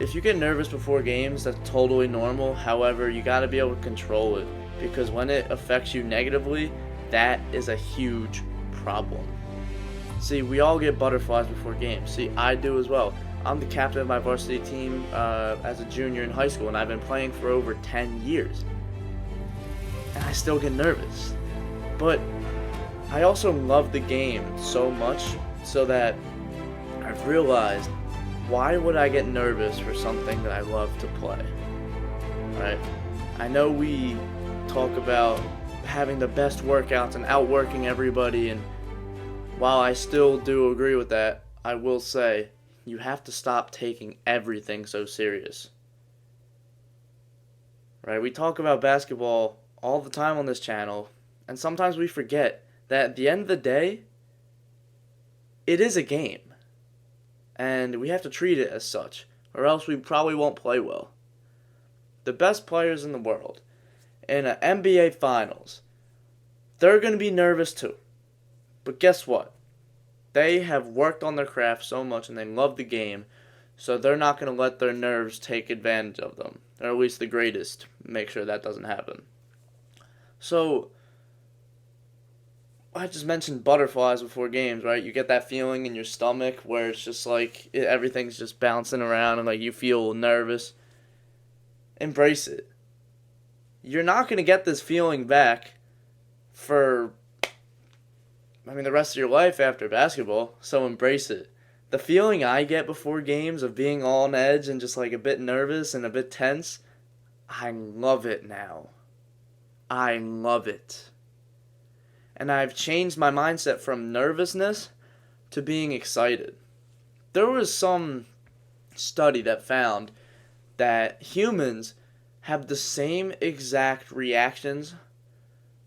if you get nervous before games, that's totally normal. However, you got to be able to control it, because when it affects you negatively, that is a huge problem. See, we all get butterflies before games. See, I do as well. I'm the captain of my varsity team as a junior in high school, and I've been playing for over 10 years. And I still get nervous. But I also love the game so much so that I've realized, why would I get nervous for something that I love to play? Right? I know we talk about having the best workouts and outworking everybody, and while I still do agree with that, I will say you have to stop taking everything so serious. Right? We talk about basketball all the time on this channel, and sometimes we forget that at the end of the day, it is a game. And we have to treat it as such, or else we probably won't play well. The best players in the world in an NBA Finals, they're going to be nervous too. But guess what? They have worked on their craft so much and they love the game, so they're not going to let their nerves take advantage of them. Or at least the greatest make sure that doesn't happen. So, I just mentioned butterflies before games, right? You get that feeling in your stomach where it's just like everything's just bouncing around and like you feel nervous. Embrace it. You're not going to get this feeling back for, the rest of your life after basketball, so embrace it. The feeling I get before games of being on edge and just like a bit nervous and a bit tense, I love it now. I love it. And I've changed my mindset from nervousness to being excited. There was some study that found that humans have the same exact reactions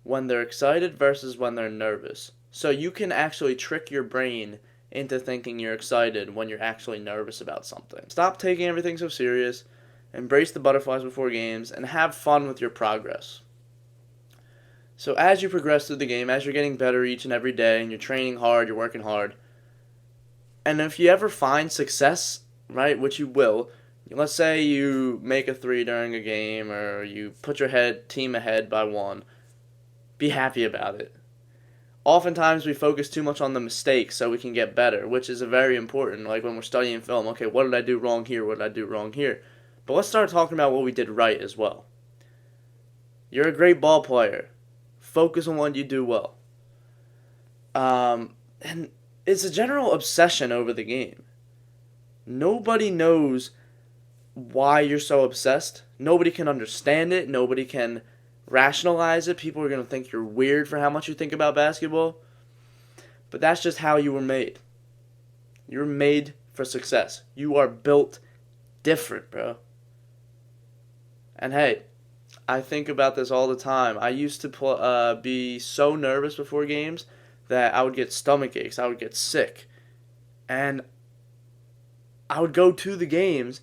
when they're excited versus when they're nervous. So you can actually trick your brain into thinking you're excited when you're actually nervous about something. Stop taking everything so serious, embrace the butterflies before games, and have fun with your progress. So as you progress through the game, as you're getting better each and every day, and you're training hard, you're working hard, and if you ever find success, right, which you will, let's say you make a 3 during a game, or you put your team ahead by 1, be happy about it. Oftentimes we focus too much on the mistakes so we can get better, which is very important, like when we're studying film. Okay, what did I do wrong here? What did I do wrong here? But let's start talking about what we did right as well. You're a great ball player. Focus on what you do well. And it's a general obsession over the game. Nobody knows why you're so obsessed. Nobody can understand it. Nobody can rationalize it. People are going to think you're weird for how much you think about basketball. But that's just how you were made. You're made for success. You are built different, bro. And hey, I think about this all the time. I used to be so nervous before games that I would get stomach aches. I would get sick. And I would go to the games,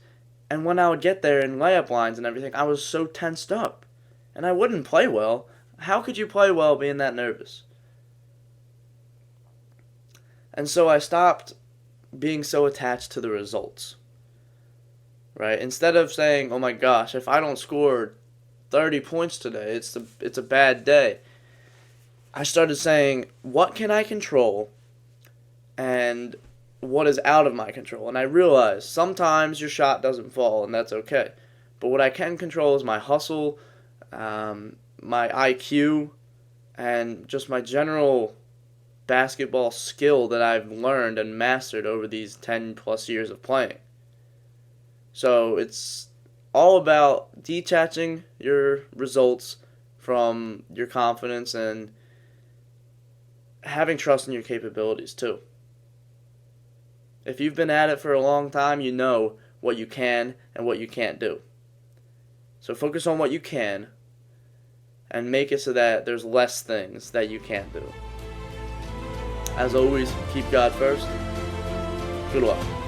and when I would get there in layup lines and everything, I was so tensed up. And I wouldn't play well. How could you play well being that nervous? And so I stopped being so attached to the results. Right? Instead of saying, oh my gosh, if I don't score 30 points today, it's a bad day, I started saying, what can I control and what is out of my control? And I realized sometimes your shot doesn't fall, and that's okay. But what I can control is my hustle, my IQ, and just my general basketball skill that I've learned and mastered over these 10 plus years of playing. So it's all about detaching your results from your confidence and having trust in your capabilities too. If you've been at it for a long time, you know what you can and what you can't do. So focus on what you can and make it so that there's less things that you can't do. As always, keep God first. Good luck.